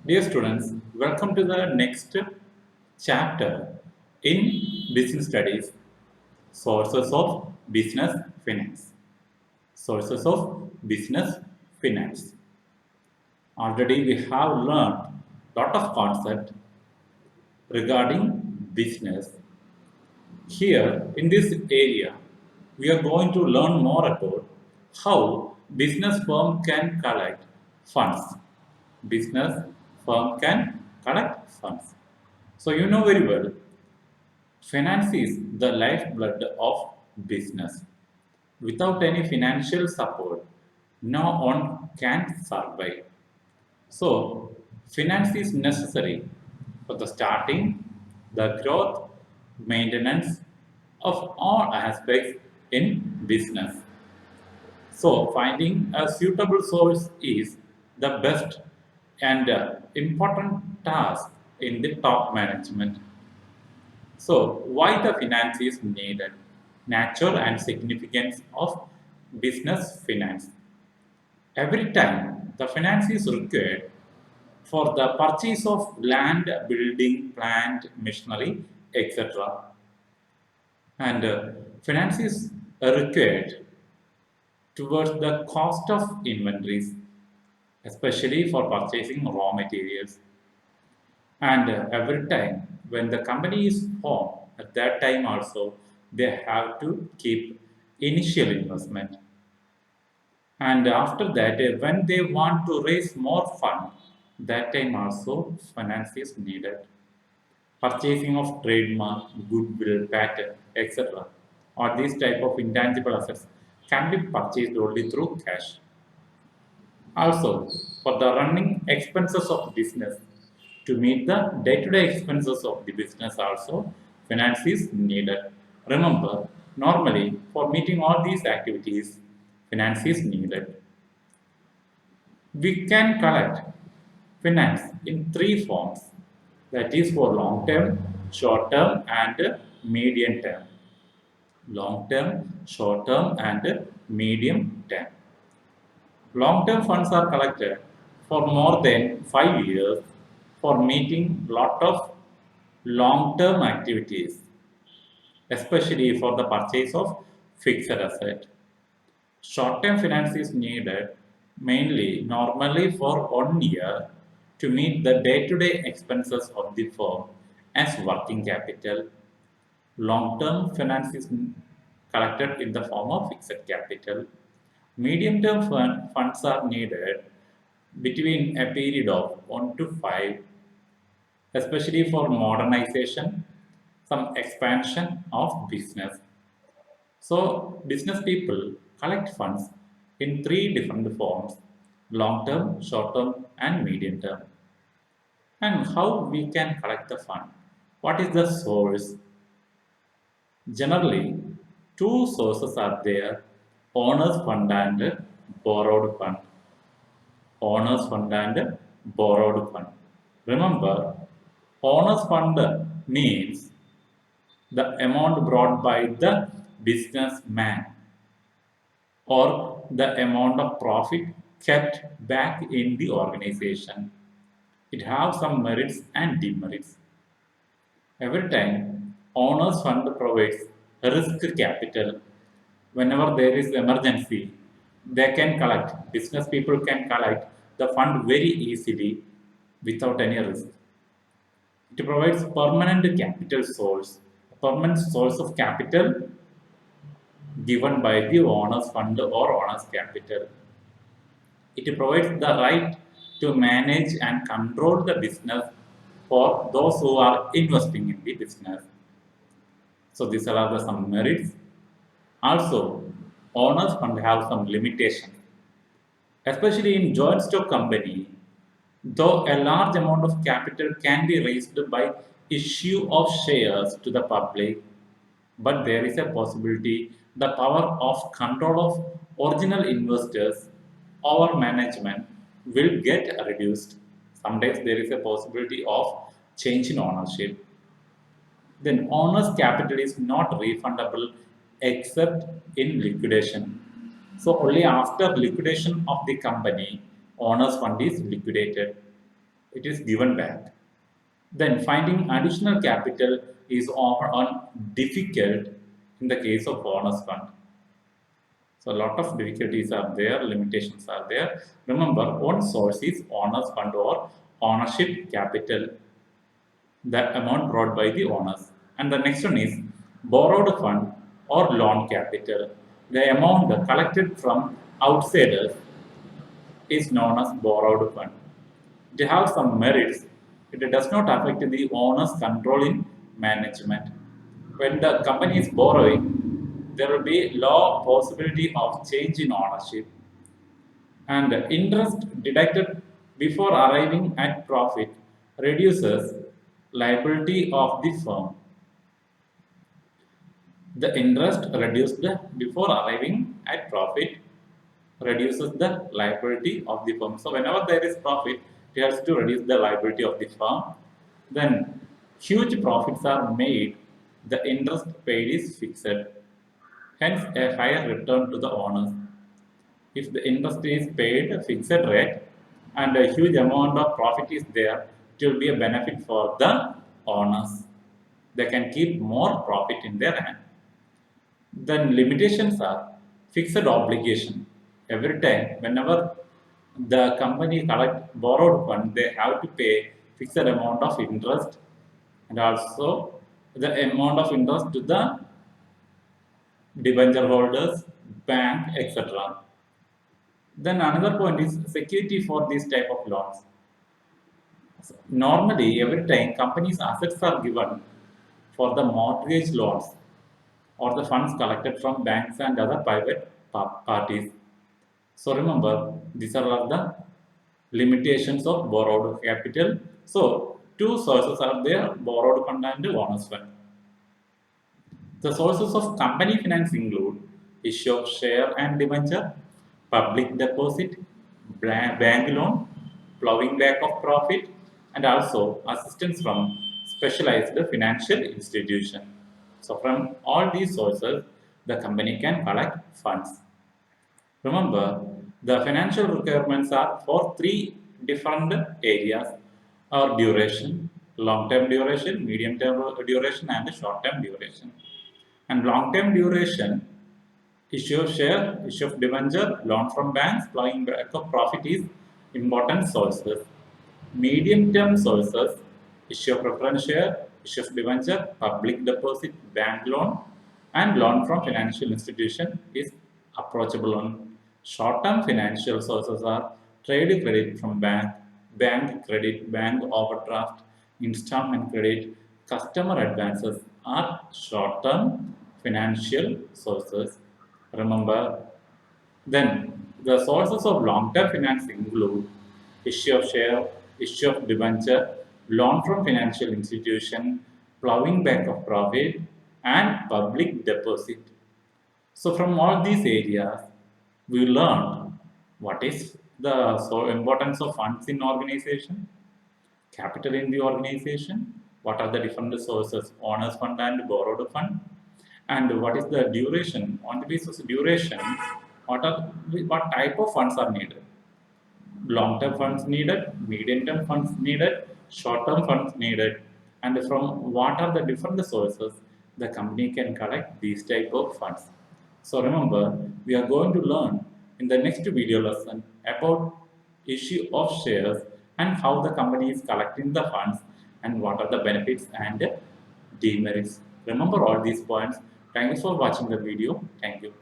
Dear students, welcome to the next chapter in business studies, sources of business finance. Sources of business finance. Already we have learned lot of concept regarding business. Here in this area, we are going to learn more about how business firm can collect funds. Business firm can collect funds. So you know very well, finance is the lifeblood of business. Without any financial support, no one can survive. So finance is necessary for the starting, the growth, maintenance of all aspects in business. So finding a suitable source is the best and important task in the top management. So, why the finance is needed? Nature and significance of business finance. Every time the finance is required for the purchase of land, building, plant, machinery, etc. And finance is required towards the cost of inventories, especially for purchasing raw materials. And every time when the company is formed, at that time also they have to keep initial investment. And after that, when they want to raise more fund, that time also finance is needed. Purchasing of trademark, goodwill, patent, etc. or these type of intangible assets can be purchased only through cash. Also, for the running expenses of business, to meet the day-to-day expenses of the business also, finance is needed. Remember, normally for meeting all these activities, finance is needed. We can collect finance in three forms, that is for long term, short term and medium term. Long term, short term and medium term. Long-term funds are collected for more than 5 years for meeting lot of long-term activities, especially for the purchase of fixed asset. Short-term finance is needed mainly normally for 1 year to meet the day-to-day expenses of the firm as working capital. Long-term finance is collected in the form of fixed capital. Medium-term funds are needed between a period of 1 to 5, especially for modernization, some expansion of business. So, business people collect funds in three different forms, long term, short term, and medium term. And how we can collect the fund? What is the source? Generally, two sources are there, owner's fund and borrowed fund. Owner's fund and borrowed fund. Remember, owner's fund means the amount brought by the businessman or the amount of profit kept back in the organization. It has some merits and demerits. Every time, owner's fund provides risk capital. Whenever there is emergency, they can collect, business people can collect the fund very easily without any risk. It provides permanent capital source, a permanent source of capital given by the owner's fund or owner's capital. It provides the right to manage and control the business for those who are investing in the business. So these are the some merits. Also, owners fund have some limitations, especially in joint stock company. Though a large amount of capital can be raised by issue of shares to the public, but there is a possibility the power of control of original investors or management will get reduced. Sometimes there is a possibility of change in ownership. Then owner's capital is not refundable except in liquidation. So only after liquidation of the company, owner's fund is liquidated. it is given back. Then finding additional capital is often difficult in the case of owners fund. So a lot of difficulties are there, limitations are there. Remember, one source is owners fund or ownership capital, the amount brought by the owners. And the next one is borrowed fund or loan capital. The amount collected from outsiders is known as borrowed fund. It has some merits. It does not affect the owner's control in management. When the company is borrowing, there will be low possibility of change in ownership, and interest deducted before arriving at profit reduces liability of the firm. The interest reduced before arriving at profit reduces the liability of the firm. So whenever there is profit, it has to reduce the liability of the firm. Then huge profits are made, the interest paid is fixed, hence a higher return to the owners. If the interest is paid a fixed rate and a huge amount of profit is there, it will be a benefit for the owners. They can keep more profit in their hand. Then limitations are fixed obligation. Every time, whenever the company collect borrowed fund, they have to pay fixed amount of interest and also the amount of interest to the debenture holders, bank, etc. Then another point is security for this type of loans. So normally, every time companies' assets are given for the mortgage loans or the funds collected from banks and other private parties. So remember, these are all the limitations of borrowed capital. So two sources are there, borrowed fund and owners fund. The sources of company finance include issue of share and debenture, public deposit, bank loan, plowing back of profit, and also assistance from specialized financial institution. So from all these sources, the company can collect funds. Remember, the financial requirements are for three different areas or duration, long-term duration, medium-term duration, and short-term duration. And long-term duration, issue of share, issue of debenture, loan from banks, plowing back of profit is important sources. Medium-term sources, issue of preference share, issue of debenture, public deposit, bank loan, and loan from financial institution is approachable on. Short-term financial sources are trade credit from bank, bank credit, bank overdraft, installment credit, customer advances are short-term financial sources. Remember, then the sources of long-term finance include issue of share, issue of debenture, loan from financial institution, plowing back of profit, and public deposit. So from all these areas, we learned what is the importance of funds in organization, capital in the organization, what are the different sources, owners fund and borrowed fund, and what is the duration. On the basis of duration, what type of funds are needed. Long-term funds needed, medium-term funds needed, short-term funds needed, and from what are the different sources the company can collect these type of funds. So remember, we are going to learn in the next video lesson about issue of shares and how the company is collecting the funds and what are the benefits and demerits. Remember all these points. Thank you for watching the video. Thank you.